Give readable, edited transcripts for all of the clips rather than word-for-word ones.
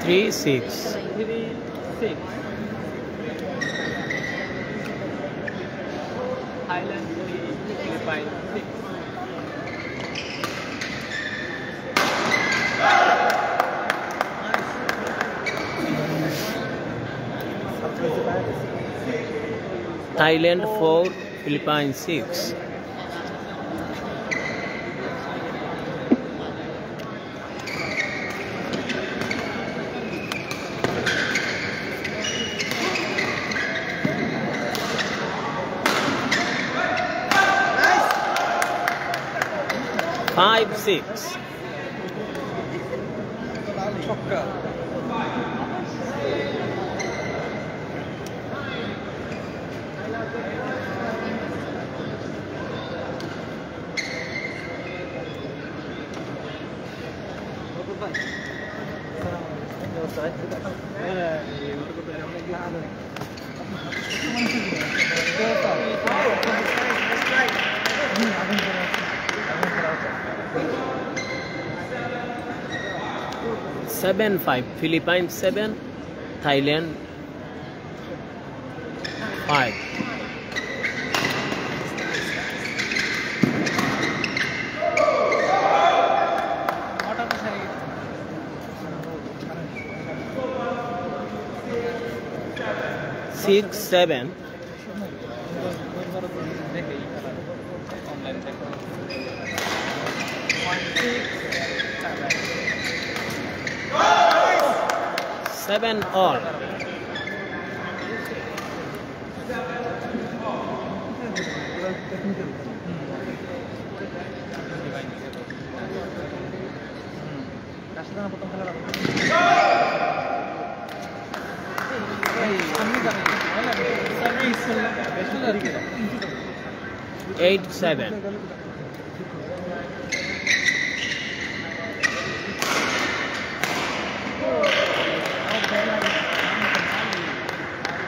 Three six. Thailand 3, Philippines 6. Thailand 4, Philippines 6. Five six. Seven five. Philippines 7, Thailand 5. Six, 7. Seven all. Hey, 8-7.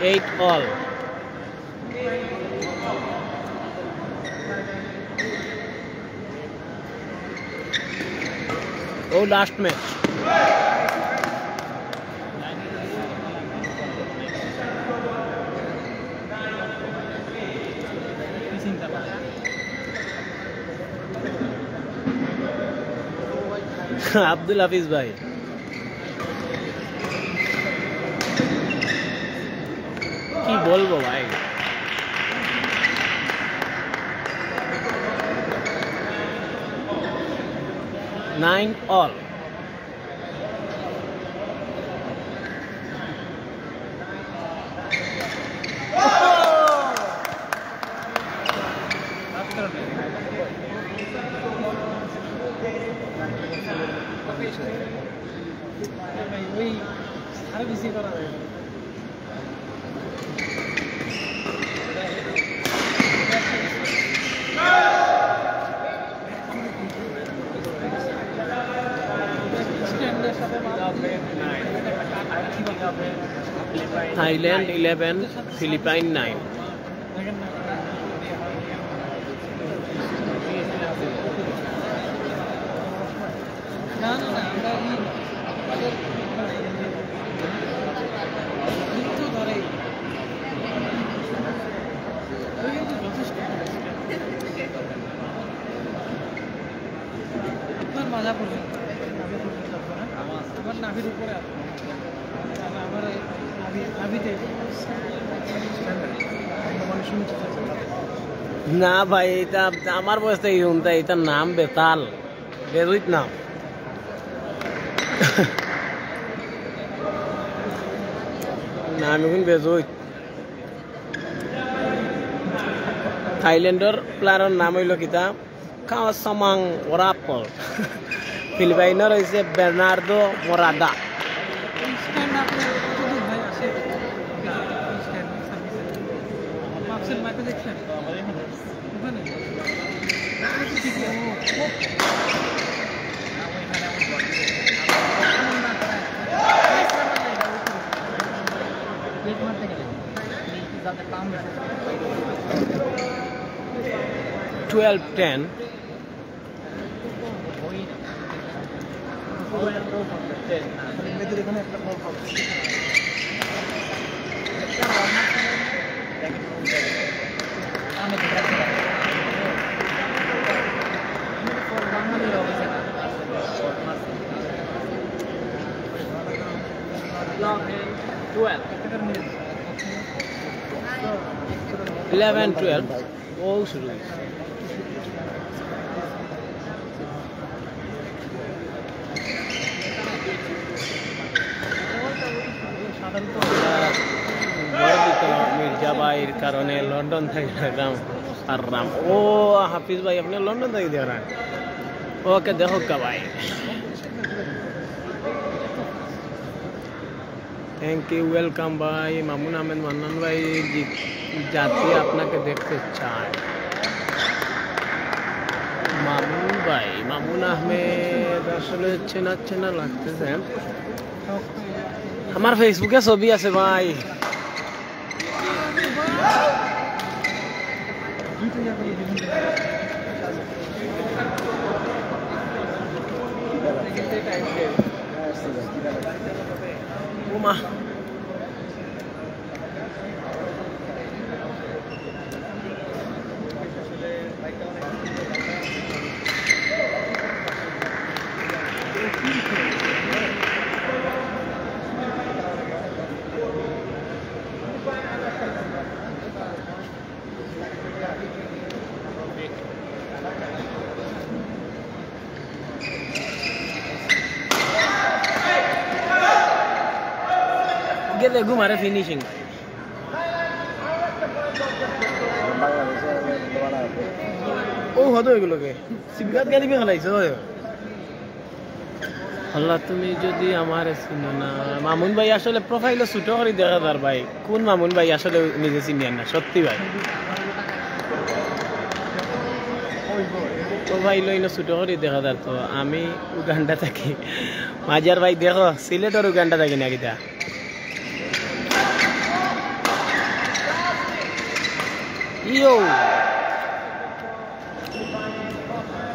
8-all. Oh, last match. Abdul হাফিজ ভাই কি বলবো ভাই nine all আরো বেশি করা যায় 9 Thailand 11 Philippines 9 না ভাই এটা আমার বয়সে এটার নাম বেতাল বেরুইত নাম নাম এখন বেজুইত থাইল্যান্ডের প্লেয়ারের নাম হইল কিতা কাওয়াসামাং ওরাপল ফিলিপাইনের হয়েছে বের্নার্ডো মোরাডা Twelve 10 11-12 ও শুরু মির্জাবাইর কারণে লন্ডন থেকে রাম ও হাফিজ ভাই আপনি লন্ডন থেকে দিয়ে রান ওকে দেখো কা ভাই থ্যাংক ইউ ওয়েলকাম ভাই মামুন আহমেদ মান্নান ভাই যাচ্ছি আপনাকে দেখতে চাই মামুন ভাই মামুন আহমেদ আসলে চেনা চেনা লাগতেছে আমার ফেসবুকে ছবি আছে ভাই Uma get the Gumara finishing. Oh, how do you look? Sibigat gadi bhi khalai so. আল্লাহ তুমি যদি আমার চিনো না মামুন ভাই আসলে প্রোফাইলে ছোট করে দেখা যার ভাই কোন মামুন ভাই আসলে নিজে চিনেন না সত্যি ভাই প্রোফাইল ছোট করে দেখা যার তো আমি উগান্ডা থাকি মাজার ভাই দেখো সিলেটের উগান্ডা থাকি নাকি তা ইয়ো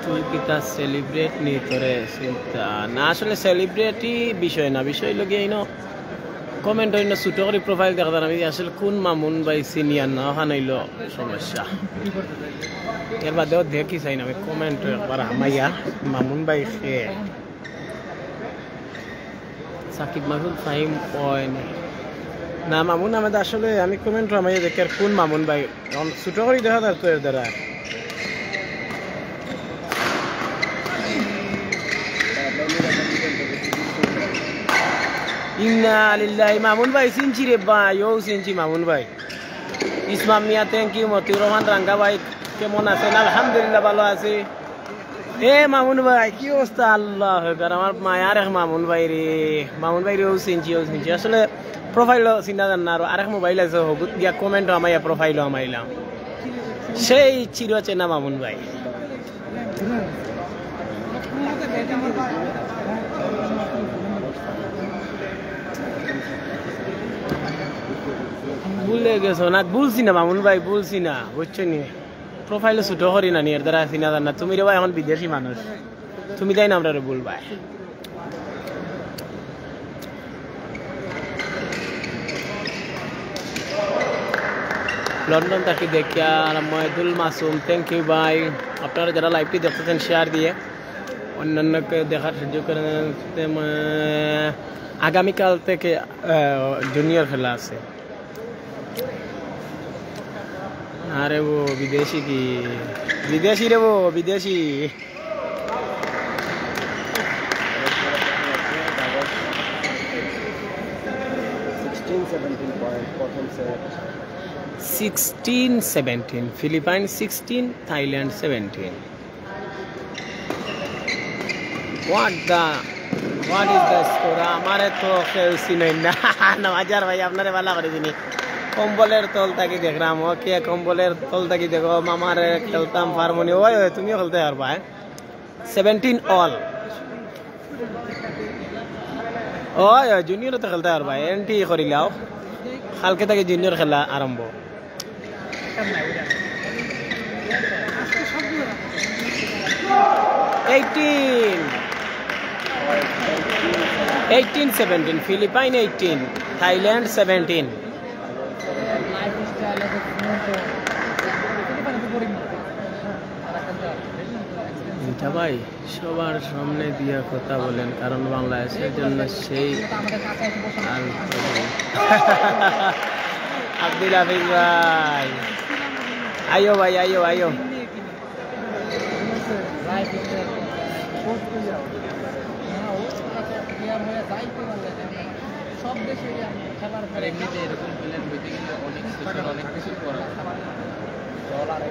তুই কি তা সেলিব্রেট নি করে চিন্তা না আসলে সেলিব্রেটই বিষয় না বিষয় লোক এই কমেন্ট হইল ছোট করে প্রোফাইল দেখা যান আমি আসলে কোন মামুন ভাই সিনিয়র না ওখানে হইল সমস্যা এর বাদেও দেখি চাই না আমি কমেন্ট একবার হামাইয়া মামুন ভাই খেয়ে সাকিব মাহমুদ ফাহিম পয়েন্ট না মামুন আহমেদ আসলে আমি কমেন্ট হামাইয়া দেখি আর কোন মামুন ভাই ছোট করে দেখা যার তো এর দ্বারা ইন্না লিল্লাহি মামুন ভাই সিনচি রে ভাই ও সিনচি মামুন ভাই ইসমাম মিয়া থ্যাংক ইউ মতিউর রহমান রাঙ্গা ভাই কেমন আছেন আলহামদুলিল্লাহ ভালো আছি এ মামুন ভাই কি অবস্থা আল্লাহ আকবার আমার মায়ার এক মামুন ভাই রে ও সিনচি আসলে প্রোফাইল চিন্তা জান না আর আরেক মোবাইল আছে হগুত গিয়া কমেন্ট আমাইয়া প্রোফাইল আমাইলাম সেই চিরচেনা মামুন ভাই ভুলে গেছো না বলছি না মামুন ভাই বলছি না বুঝছো নি প্রোফাইলে ছোট করি না এর দ্বারা চিনা জান না তুমি রে ভাই এখন বিদেশি মানুষ তুমি তাই না আমরা বল ভাই লন্ডন থেকে দেখিয়া মহিদুল মাসুম থ্যাংক ইউ ভাই আপনারা যারা লাইভটি দেখতেছেন শেয়ার দিয়ে অন্যান্যকে দেখার সুযোগ করে আগামীকাল থেকে জুনিয়র খেলা আছে আরে ও বিদেশি কি বিদেশি রে ও বিদেশি sixteen 17 Philippines 16 Thailand 17 What is the score? हमारे तो खेलसी नहीं ना नवाजार भाई আপনারে ভালো করে দিনি কম্বলের তল থাকি দেখলাম ওকে কম্বলের তল থাকি দেখো মামার খেলতাম হারমোনি ওই তুমিও খেলতে পারবা 17 অল ওই জুনিয়র তো খেলতে পারবা এন্টি করিলাও কালকে থেকে জুনিয়র খেলা আরম্ভ 18-17 ফিলিপাইন 18 থাইল্যান্ড 17 ভাই সবার সামনে দিয়ে কথা বলেন কারণ বাংলাদেশের জন্য সেই আব্দুল হাফিজ ভাই আইও ভাই আইও সব দেশে খেলার পর এমনিতে এরকম প্লেয়ার হইতে গেলে অনেক কিছু করা ডলার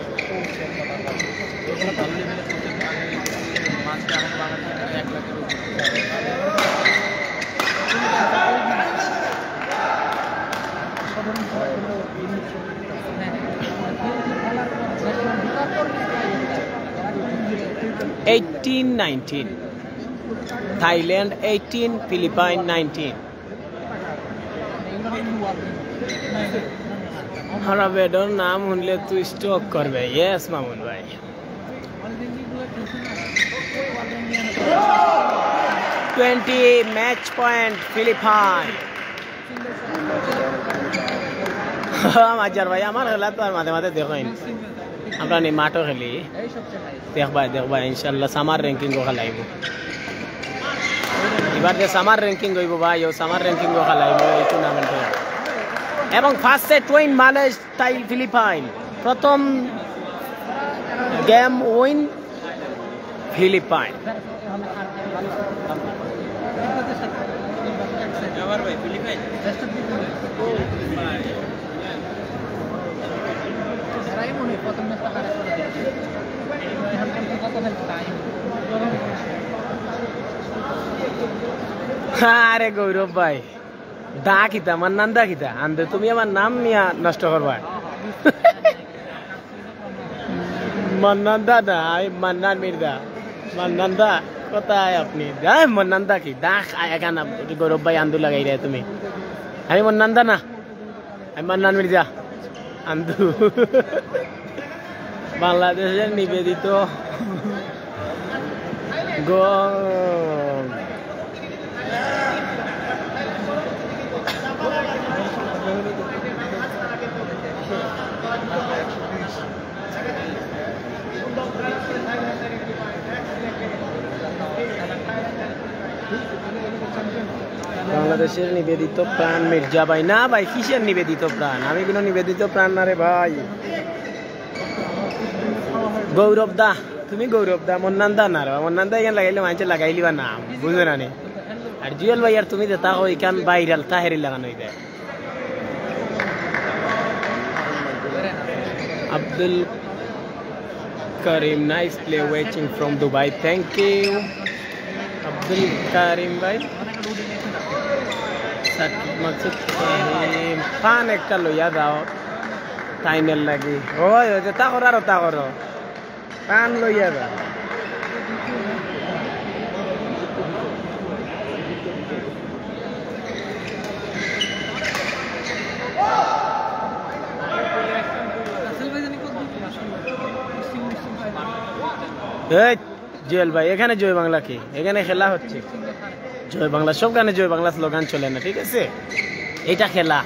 মাঝে আমার বাংলাদেশে 1 লাখের18-19 Thailand 18 Philippines 19 हरा बेडर नाम उनले तू स्टॉक कर बे यस मामून भाई 20 मैच पॉइंट फिलिपाइन माजार भाई हमार खेला तो माथे माथे देखो আমরা নি মাঠও খেলি দেখবা ইনশাআল্লাহ সামার র্যাঙ্কিং গো খেলাইব এবার যে সামার র্যাঙ্কিং হইব ভাই ও সামার র্যাঙ্কিং গো খেলাইব এই টুর্নামেন্টে এবং ফার্স্ট সেট উইন মালয়েশিয়া টাই ফিলিপাইন প্রথম গেম উইন ফিলিপাইন আবার ভাই ফিলিপাইন প্রথম ম্যাচটা কারে করে দিয়েছে এখন কত হেল্প টাইম আরে গৌরব ভাই দা কিতা আমার নাম দা কিতা আন্দে তুমি আমার নাম নিয়া নষ্ট করবা মান্নান দাদা মান্নান মির্জা মান্নান দা কোথায় আপনি মান্নান দা কি দা এখানে গৌরব ভাই আন্দু লাগাই রে তুমি আমি মান্নান দা না আমি মান্নান মির্জা আন্দু বাংলাদেশের নিবেদিত বাংলাদেশের নিবেদিত প্রাণ মির্জা ভাই না ভাই কিসের নিবেদিত প্রাণ আমি কোনো নিবেদিত প্রাণ না রে ভাই গৌরব দা তুমি গৌরব দা মন্নান দা না মন্নান দা এখানে লাগাইলে মানুষের লাগাইলি বা নাম বুঝবে না নি আর জুয়েল ভাই আর তুমি দেতা হো এখান বাইরাল তাহেরি লাগানো দেয় Abdul Karim nice play watching from Dubai thank you Abdul Karim bhai Maksud fan ekta loya dao final lagi oi ta koro fan loya dao Jewel ভাই এখানে জয় বাংলা কি এখানে খেলা হচ্ছে জয় বাংলা সব গানে জয় বাংলা স্লোগান চলে না ঠিক আছে এটা খেলা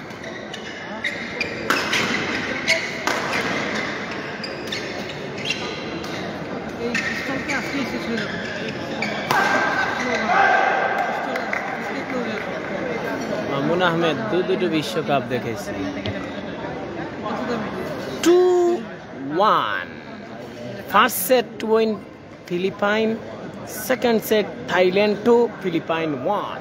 মামুন আহমেদ দুটো বিশ্বকাপ দেখেছি 2-1 first set win Philippines second set Thailand 2 Philippines 1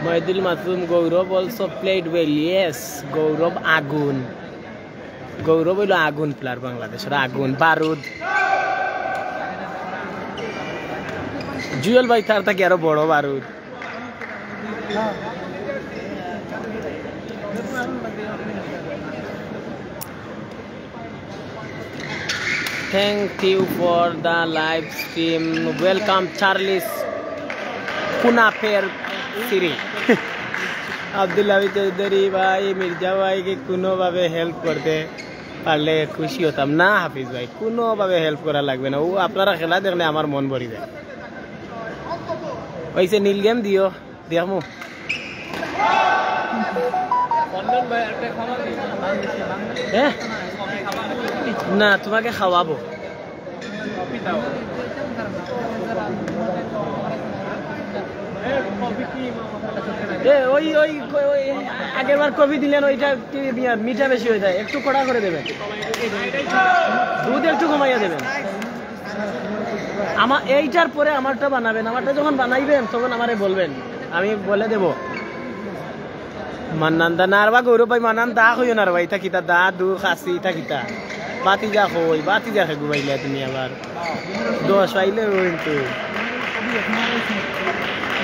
Maidul Masoom Gaurav also played well yes Gaurav Agun হলো আগুন প্লেয়ার বাংলাদেশের আগুন বারুদ জুয়েল ভাই তার থেকে আরো বড় বারুদ Thank you for the live stream. Welcome Charles Punaper Siri. Abdullah Chaudhary भाई मिर्जा भाई के कुनो भावे हेल्प करते পারলে খুশি হতাম না হাফিজ ভাই কোনো ভাবে হেল্প করা লাগবে না ও আপনারা খেলা দেখলে আমার মন ভরি যায় ওইসে নীল গেম দিও দেখমু না তোমাকে খাওয়াবো ওই আগের বার কফি দিলেন ওইটা মিঠা বেশি হয়ে যায় একটু কড়া করে দেবেন দুধ একটু কমাইয়া দেবেন আমার এইটার পরে আমারটা বানাবেন আমারটা যখন বানাইবেন তখন আমারে বলবেন আমি বলে দেব মান্নান দা না বা গৌরব ভাই মান্নান দা হইও না ভাই তা কিতা দা দু খাসি তা কিতা বাতি যা হই বাতি যা গুবাইলে তুমি আবার দোষ পাইলে কিন্তু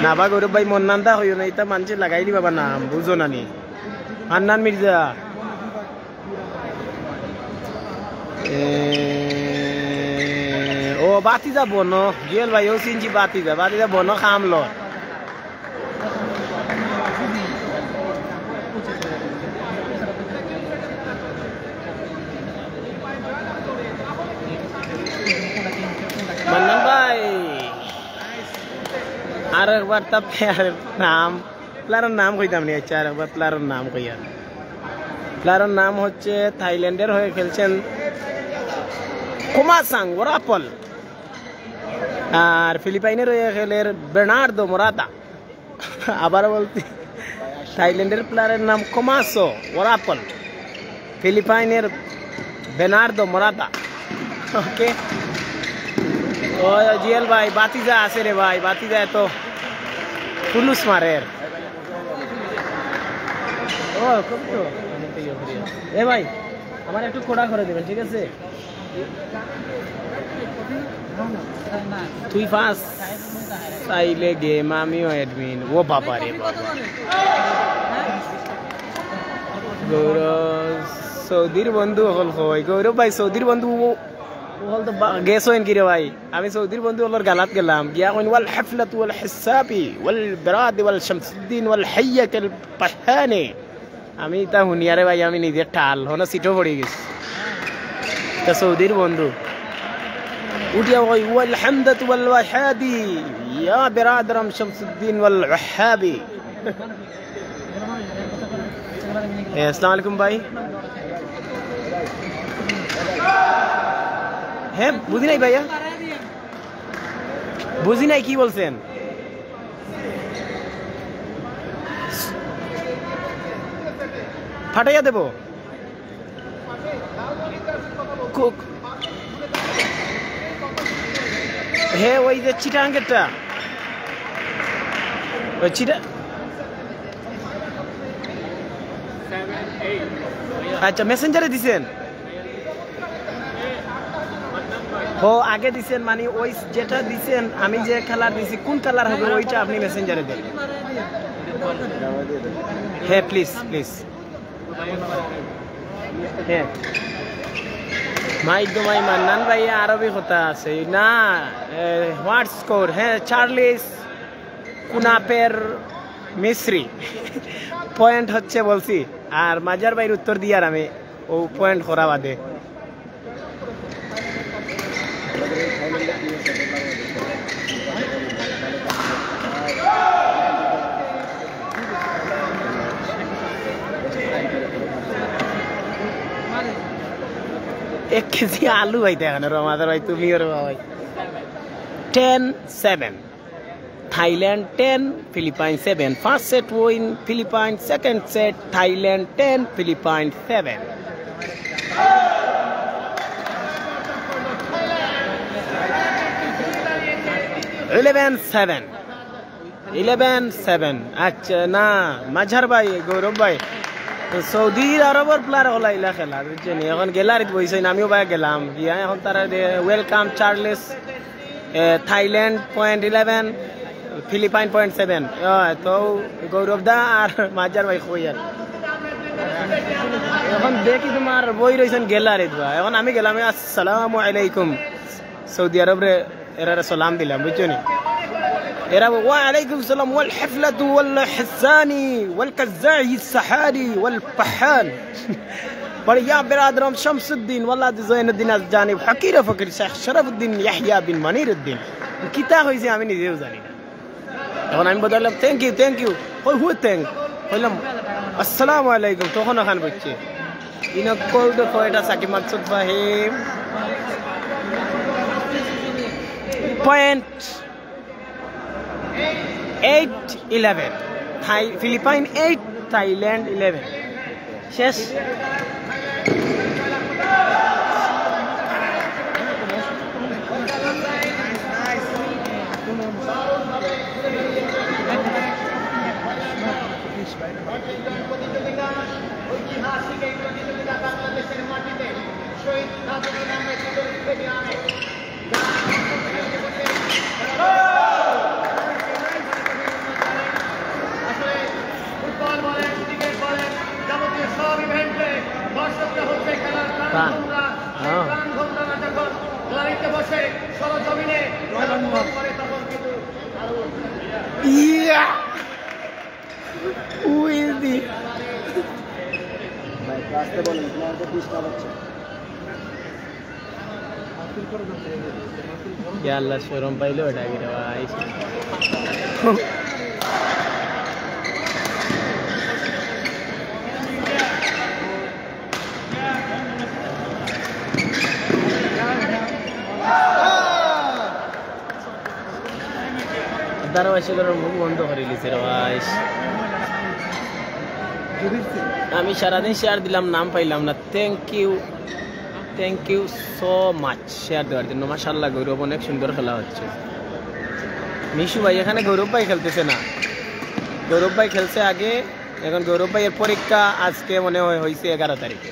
না বা গৌরব ভাই মন্নান দা হইও না এটা মানুষের লাগাইলি বাবা নাম বুঝো না নি মান্নান মির্জা ও বাতি যা বনো জুয়েল ভাই ও চিনছি বাতি যা বনো খামলো মান্নান ভাই আর একবার তা প্লেয়ারের নাম কইতাম নি আচ্ছা আর একবার প্লেয়ারের নাম কইয়া প্লেয়ারের নাম হচ্ছে থাইল্যান্ডের হয়ে খেলছেন কুমাসাং ওরাপল আর ফিলিপাইনের হয়ে খেলের বের্নার্দো মোরাতা আবার বলতে থাইল্যান্ডের প্লেয়ারের নাম কুমাসো ওরাপল ফিলিপাইনের বের্নার্দো মোরাতা ওকে ও জিএল ভাই বাতিজা আছে রে ভাই বাতিজা এত ফুলুস মারের ও খুব তো এ ভাই আমার একটু কোড়া করে দেবেন ঠিক আছে তুই ফার্স্ট চাইলে গেম আমিও অ্যাডমিন ও বাবা রে বাবা গৌরব সৌদির বন্ধু হল হয় গৌরব ভাই সৌদির বন্ধু হল তো গেছ হইন কি রে ভাই আমি সৌদির বন্ধু হলর গালাত গেলাম গিয়া কইন ওয়াল হাফলাত ওয়াল হিসাবি ওয়াল বিরাদ ওয়াল শামসুদ্দিন ওয়াল হাইয়াত আল পাহানি আমি তা হুনিয়ারে ভাই আমি নিজে টাল হনো সিটো পড়ে গেছি তা সৌদির বন্ধু উঠিয়া কই ওয়াল হামদাত ওয়াল ওয়াহাদি ইয়া বিরাদরাম শামসুদ্দিন ওয়াল ওয়াহাবি আসসালামু আলাইকুম ভাই হ্যাঁ বুঝি নাই ভাইয়া বুঝি নাই কি বলছেন ফাটাইয়া দেব হ্যাঁ ওই যে চিটাঙ্গেরটা ওই চিটা আচ্ছা মেসেঞ্জারে দিছেন ও আগে দিছেন মানে ওই যেটা দিছেন আমি যে কালার দিছি কোন কালার হবে ওইটা আপনি মেসেঞ্জারে দেন হ্যাঁ প্লিজ প্লিজ হ্যাঁ মাইদমাই মান্নান ভাই আরবি কথা আছে না হোয়াট স্কোর হ্যাঁ চার্লিস কুনাপের মিস্রি পয়েন্ট হচ্ছে বলছি আর মাজার ভাইয়ের উত্তর দিয়ে আর আমি ও পয়েন্ট করা বাদে एक केजी आलू भाई देखने रमादार भाई तुम ही और भाई 10-7 Thailand 10 Philippines 7 first set win Philippines second set Thailand 10 Philippines 7 11-7 अच्छा ना मजहर भाई गौरव भाई সৌদি আরবের প্লেয়ার হলাইলা খেলা বুঝছেন এখন গ্যালারিত বইছেন আমিও ভাই গেলাম গিয়া এখন তারা ওয়েলকাম চার্লেস থাইল্যান্ড .11 ফিলিপাইন .7 তো গৌরব দা আর মাজার ভাই কই আর এখন দেখি তোমার বই রইছেন গ্যালারিত বা এখন আমি গেলাম আসসালামু আলাইকুম সৌদি আরবরে এরা সালাম দিলাম বুঝছেন এরা ওয়ালাইকুম সালাম ওয়াল হাফলাতু ওয়াল হিসানি ওয়াল কাযাই সাহারি ওয়াল পাহান বড় ইয়া বিরাদরাম শামসুদ্দিন ওয়ালাদ জয়নুদ্দিন আজজানি ফকির ফকির শেখ শরফুদ্দিন ইয়াহইয়া বিন মনিরউদ্দিন কিতা হইছে আমি নিজেও জানি না এখন আমি বললাম থ্যাংক ইউ কই হু থ্যাংক বললাম আসসালামু আলাইকুম তখন ওখান বলছে ইনা কোড কয়টা Shakib Maksud Fahim point 8-11 Philippines 8 Thailand 11 শেষ Yeah. Who is the? Ya Allah, showroom pailo udah gitu, guys. মুখ বন্ধ করে লিছে রে ভাই আমি সারাদিন শেয়ার দিলাম নাম পাইলাম না thank you so much share দেওয়ার জন্য মাশাআল্লাহ গৌরব অনেক সুন্দর খেলা হচ্ছে মিশু ভাই এখানে গৌরব ভাই খেলতেছে না গৌরব ভাই খেলছে আগে এখন গৌরব ভাইয়ের পরীক্ষা আজকে মনে হয় হয়েছে 11 তারিখে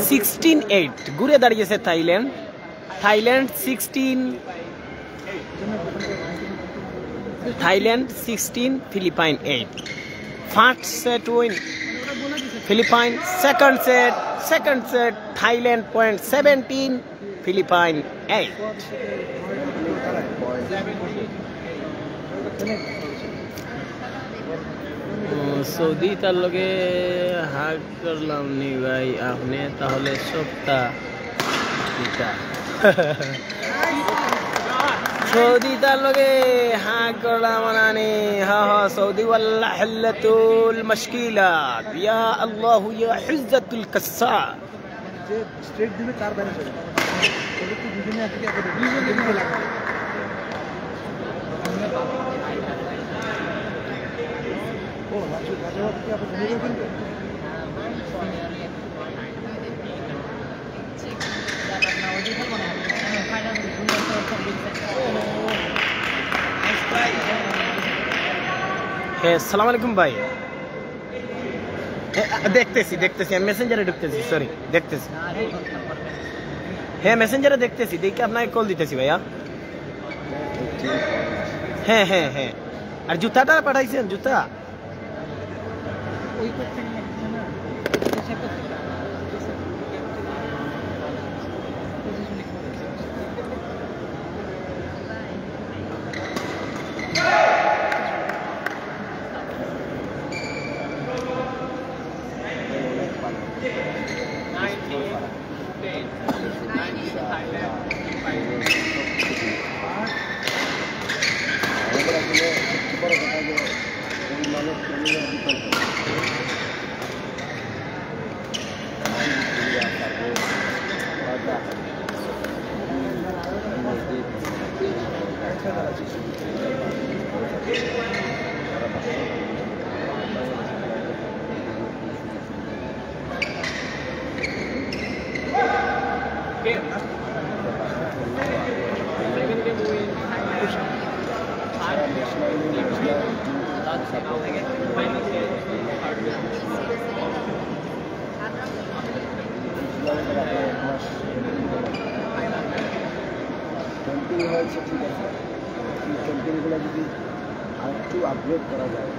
16-8 ঘুরে দাঁড়িয়েছে Thailand. Thailand 16 Philippines 8। First set win Philippines, second set Thailand point 17 Philippines 8। সৌদি তার লগে হাক করলাম নি ভাই আপনি তাহলে সপ্তাহ সৌদি তার লগে হাক করলাম নানি। হা হা সৌদি ওয়াল্লাহ হাল্লাতুল মুশকিলাত ইয়া আল্লাহ ইয়া হিজ্জাতুল কাসা। যে স্ট্রেট দিবে তার বাইরে চলে তবে কি দুজনে একদিকে দুজনে লাগে। ও রাজু কি আপনি ভিডিও করবেন? হ্যাঁ আসসালামু আলাইকুম ভাই। দেখতেছি আমি মেসেঞ্জারে ঢুকতেছি, সরি দেখতেছি। হ্যাঁ মেসেঞ্জারে দেখতেছি, দেখে আপনাকে কল দিতেছি ভাইয়া। হ্যাঁ হ্যাঁ হ্যাঁ। আর জুতাটা পাঠাইছেন? জুতা ক্যাম্পিং হয়েছে, ঠিক আছে। এই ক্যাম্পিংগুলো যদি আর একটু আপগ্রেড করা যায়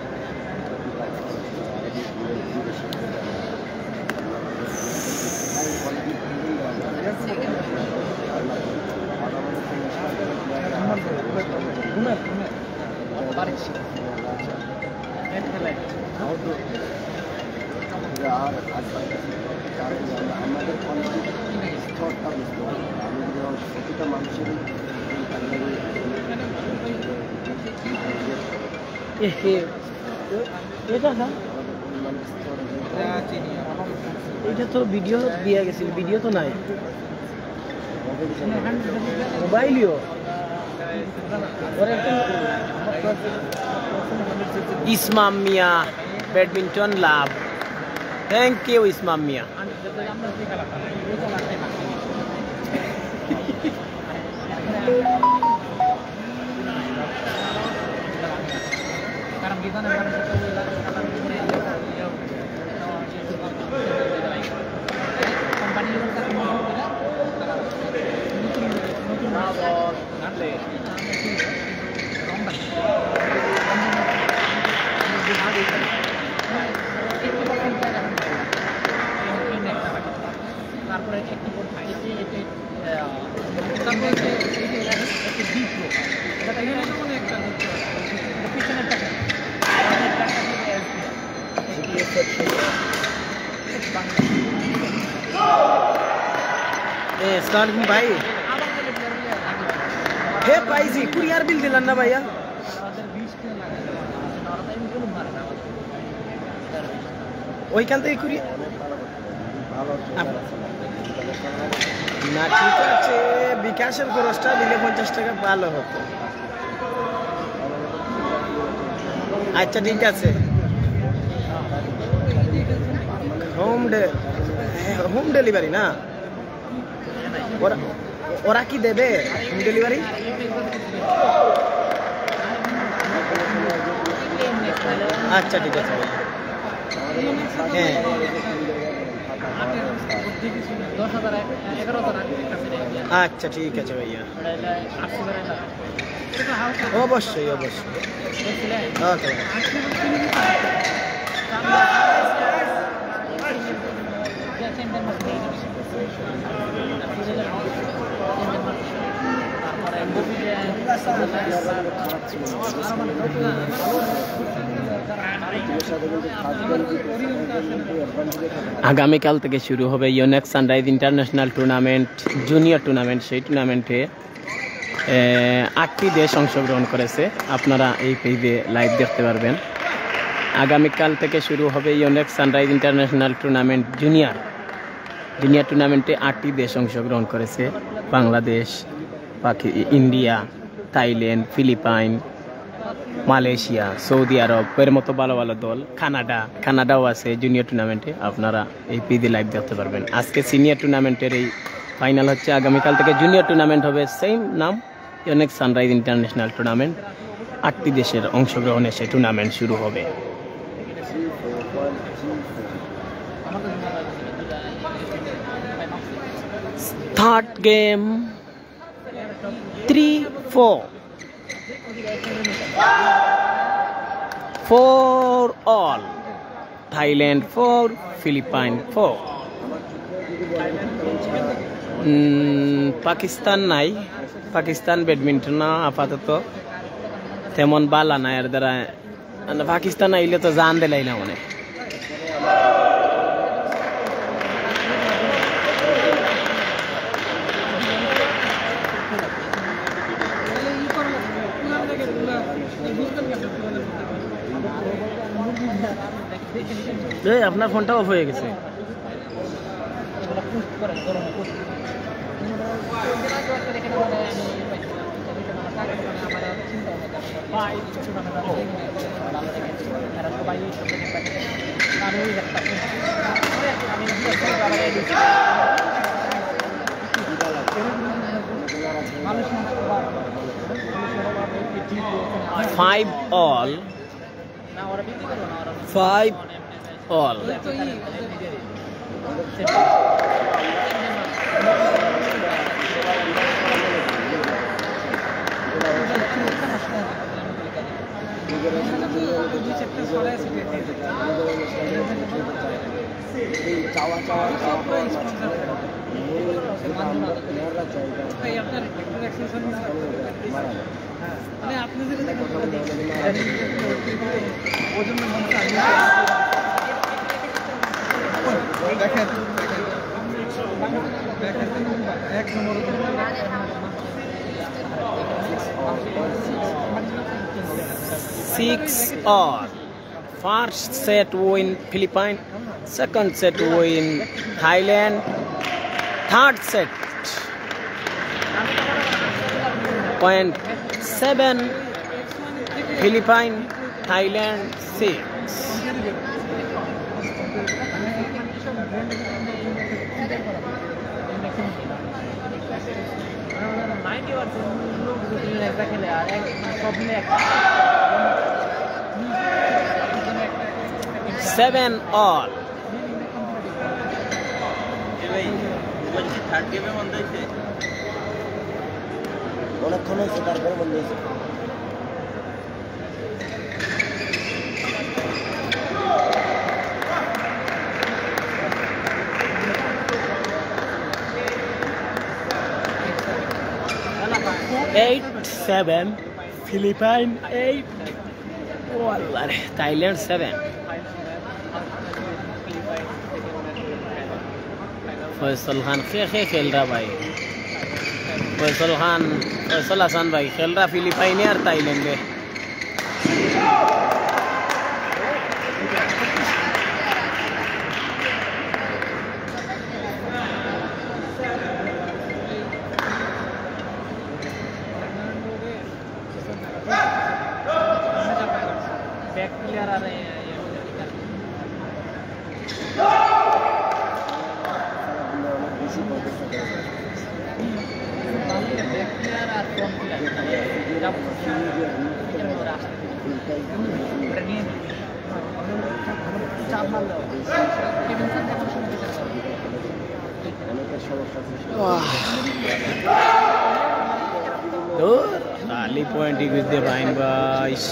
আর আমাদের স্তরটা বুঝতে হবে। আমি প্রতিটা মানুষেরই এটা তো ভিডিও দিয়া গেছিল, ভিডিও তো নাই, মোবাইলও। Ismam Mia badminton love, thank you Ismam Mia. আসসালামু ভাই। হে পাইছি, কুরিয়ার বিল দিলেন না ভাইয়া? ওইখান থেকে কুরিয়ার না, ঠিক আছে। বিকাশের খরচটা দিলে 50 টাকা ভালো হতো। আচ্ছা ঠিক আছে। হোম ডেলিভারি না, ওরা ওরা কি দেবে হোম ডেলিভারি? আচ্ছা ঠিক আছে ভাই। হ্যাঁ 10,000 আচ্ছা ঠিক আছে ভাইয়া, অবশ্যই অবশ্যই। ওকে আগামীকাল থেকে শুরু হবে Yonex Sunrise international tournament, junior tournament. সেই টুর্নামেন্টে 8টি দেশ অংশগ্রহণ করেছে। আপনারা এই পেজে লাইভ দেখতে পারবেন। আগামীকাল থেকে শুরু হবে Yonex Sunrise international tournament junior টুর্নামেন্টে 8টি দেশ অংশগ্রহণ করেছে। Bangladesh, India, Thailand, Philippine, Malaysia, Saudi Arab, এর মতো ভালো ভালো দল। কানাডাও আছে জুনিয়র টুর্নামেন্টে। আপনারা এই পেজে লাইভ দেখতে পারবেন। আজকে সিনিয়র টুর্নামেন্টের এই ফাইনাল হচ্ছে। আগামীকাল থেকে জুনিয়র টুর্নামেন্ট হবে, সেম নাম ইউনেক্স সানরাইজ ইন্টারন্যাশনাল টুর্নামেন্ট। 8টি দেশের অংশগ্রহণে সেই টুর্নামেন্ট শুরু হবে। Third game 3-4 all. Thailand 4, Philippines 4. Pakistan নাই, পাকিস্তান ব্যাডমিন্টন না আপাতত তেমন বালা না। এর দ্বারা পাকিস্তান আইলে তো জান দিলাই না মনে। আপনার ফোনটা অফ হয়ে গেছে। Five all. 6 all. First set win Philippines, second set win Thailand, third set point 7 Philippines, Thailand 6. Seven all. Eight, 7, Philippines 8, Thailand 7. Faisal Khan खेल रहा भाई, फैसल हसन भाई खेल रहा फिलिपाइन और थाईलैंड में। খালি পয়েন্ট ইগুইতে পাইন বাইস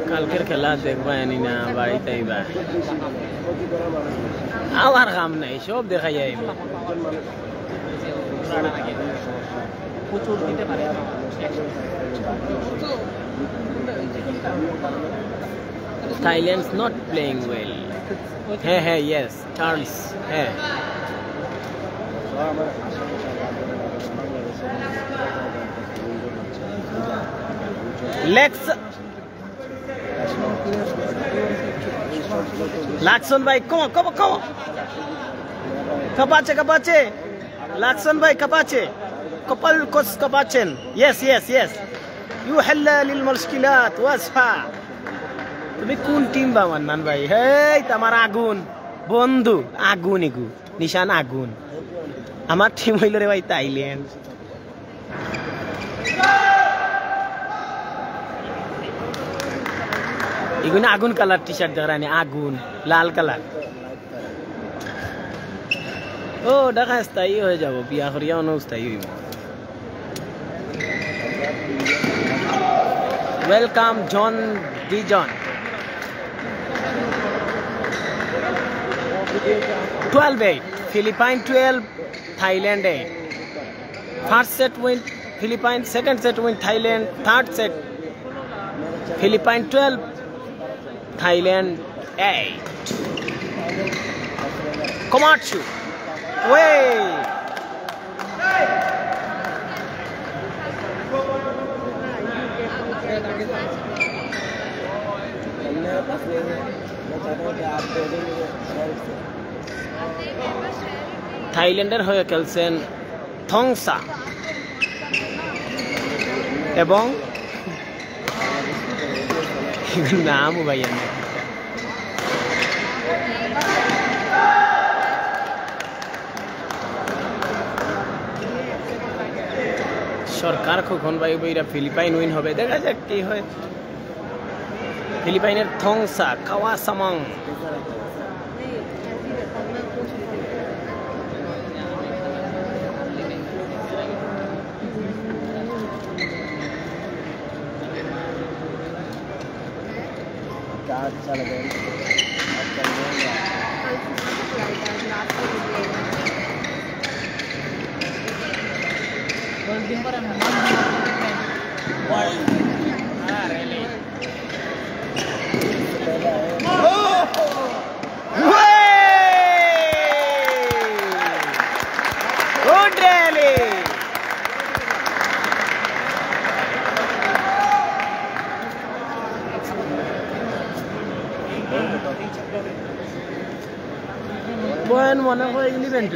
কালকের খেলা দেখবা আনি না বাড়িতে আইবা আমার কাম নাই সব দেখাই আইব Thailand's not playing well. Hey, yes, Charles. Hey. Lex. Lakson bhai, come on. Kapache. Lakson bhai, kapache. Kapal kos kapachen. Yes. يحل للمشكلات واسفا তুমি কোন টিম বা মান্নান ভাই হেই তোমার আগুন বন্ধু আগুন এগু নিশান আগুন আমার টিম হইল রে ভাই থাইল্যান্ড এগুলো আগুন কালার টি শার্ট দেখানি আগুন লাল কালার ও দেখা স্থায়ী হয়ে যাব বিয়া করিয়া অনস্থায়ী হইব Welcome John Dijon 12-8 Philippines 12 Thailand 8 first set win Philippines second set win Thailand third set Philippines 12 Thailand 8 Komatsu way থাইল্যান্ডের হয়ে খেলছেন থংসা এবং নাম ভাইয়া সরকার কখন ভাই বইরা ফিলিপাইন উইন হবে দেখা যাক কি হয় ফিলিপাইনের থংসা কাওয়াসামাং মনে হয় ইভেন্ট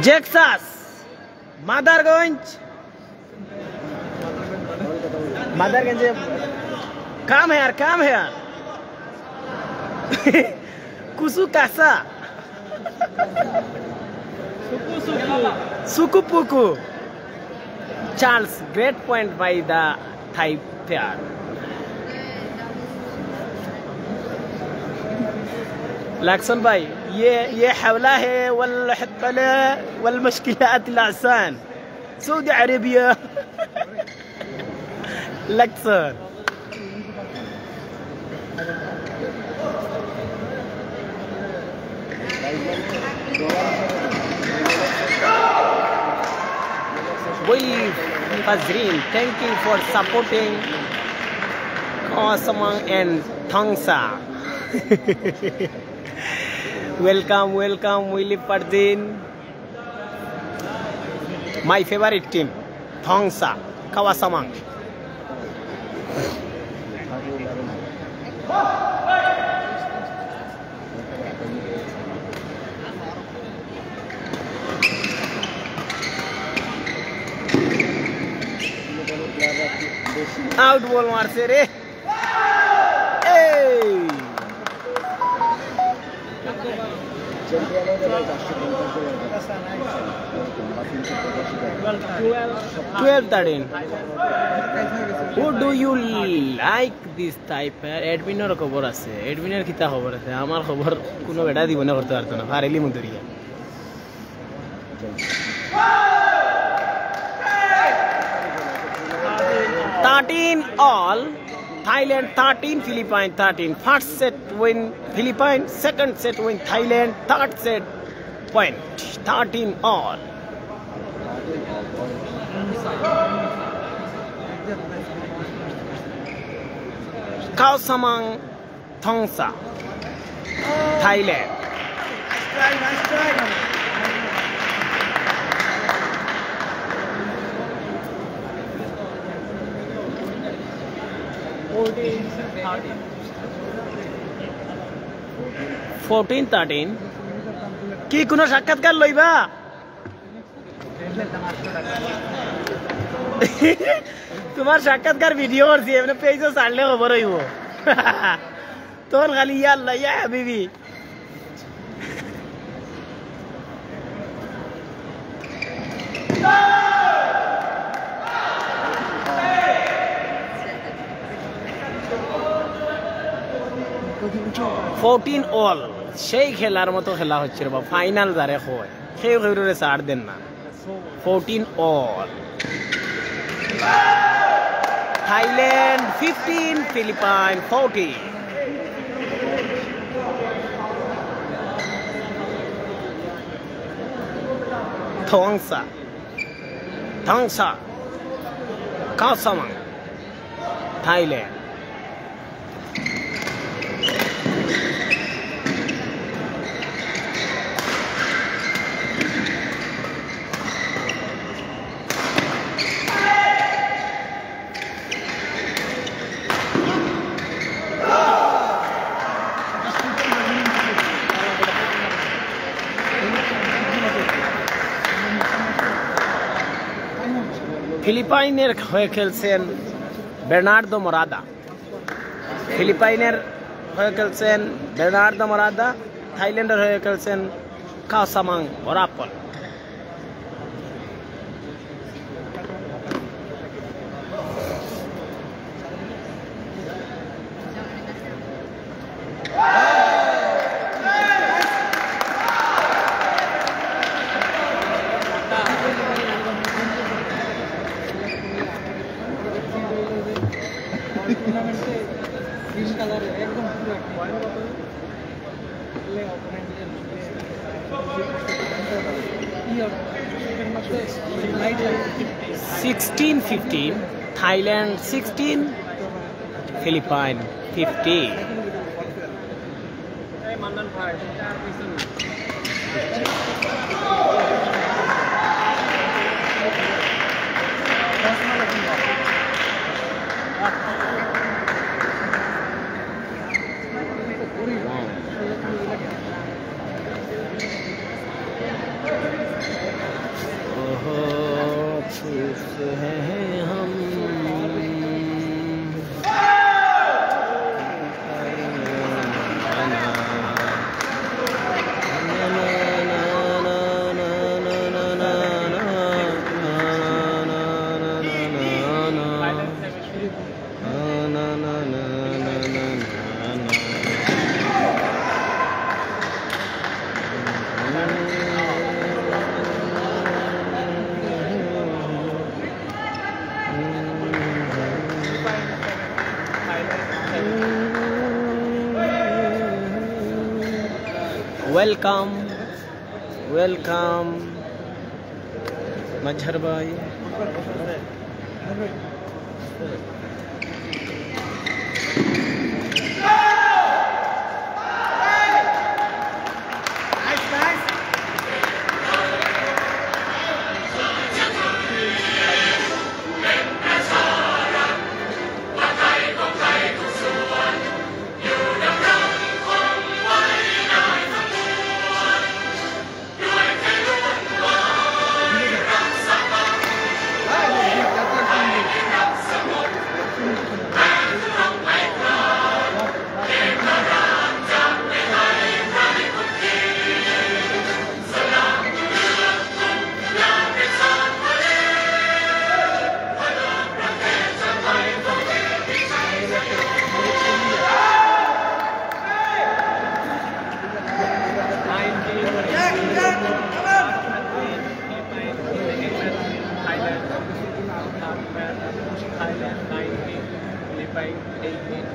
জেক্সাস মাদারগঞ্জ काम है यार कुसु Kasa सुकुपुकु Charles great point by the Thai pair لكن भाई ये حوله है والحطلة والمشكلات العسان سعودي عربية لكسر Wave Fazrin, thank you for supporting Kawasamang and Thongsa. Welcome, Willie Fazrin. My favorite team, Thongsa, Kawasamang. Out বল মারছে রে এই 12-13 Who do you like this type? এডমিনের খবর আছে এডমিনের কিতা খবর আছে আমার খবর কোনো বেটা দিব না করতে পারতো না ফারেলি মুদরিয়া 13-all Thailand 13 Philippines 13 first set win Philippines second set win Thailand third set point 13-all Khao Samang Thongsa Thailand Nice try. 14-13 কি কোনো সাক্ষাৎকার লইবা তোমার সাক্ষাৎকার ভিডিও করছি এমনি পেজও ছাড়লে খবর হইব তোর খালি ইয়া আল্লাহ ইয়া হাবিবি ফোরটিন অল সেই খেলার মতো খেলা হচ্ছে রে বাবা ফাইনাল যারে হয় সেই খেলুরে ছাড় দেন না 14 all Thailand 15 Philippines 40 Thongsa Khao Samang Thailand ফিলিপাইনের হয়ে খেলছেন বের্নার্দো মোরাদা থাইল্যান্ডের হয়ে খেলছেন খাও সামাং ওরাপল গ্রিন কালার একদম পুরো 16-15 Thailand 16 Philippines 50 Welcome Majhar bhai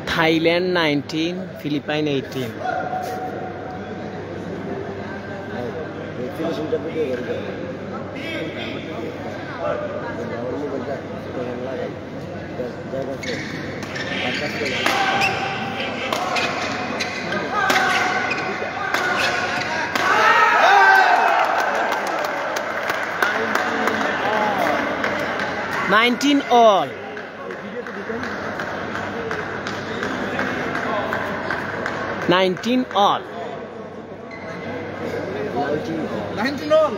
Thailand 19, Philippines 18. Nineteen all. 19 all. 19 all.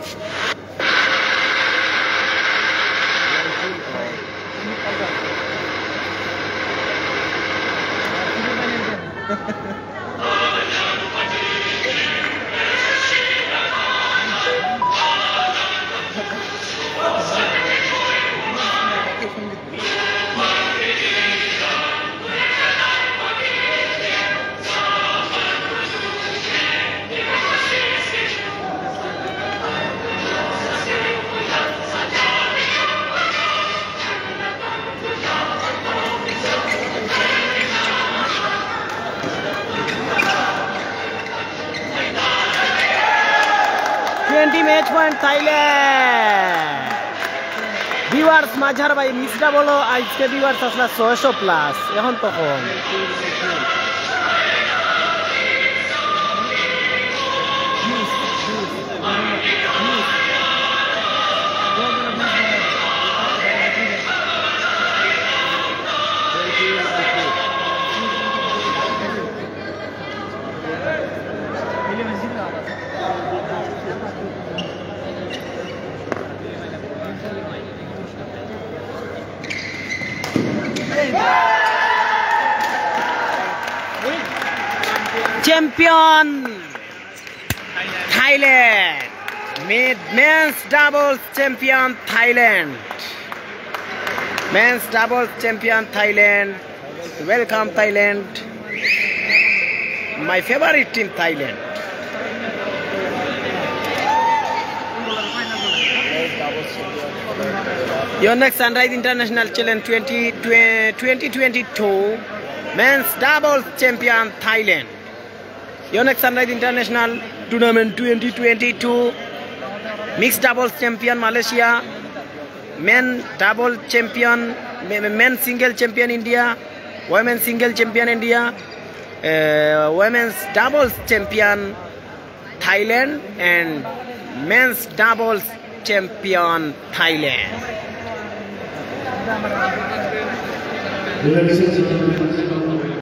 Match point Thailand. Viewers Majhar bhai misda bolo আজকে viewers আসলা 600 প্লাস এখন তখন Champion Thailand, men's doubles champion Thailand, men's doubles champion Thailand. Welcome Thailand, my favorite team Thailand. Your next Sunrise International Challenge 2022 men's doubles champion Thailand. Yonex Sunrise International Tournament 2022 Mixed Doubles Champion Malaysia, Men Double Champion, Men Single Champion India, Women Single Champion India, Women's Doubles Champion Thailand, and Men's Doubles Champion Thailand.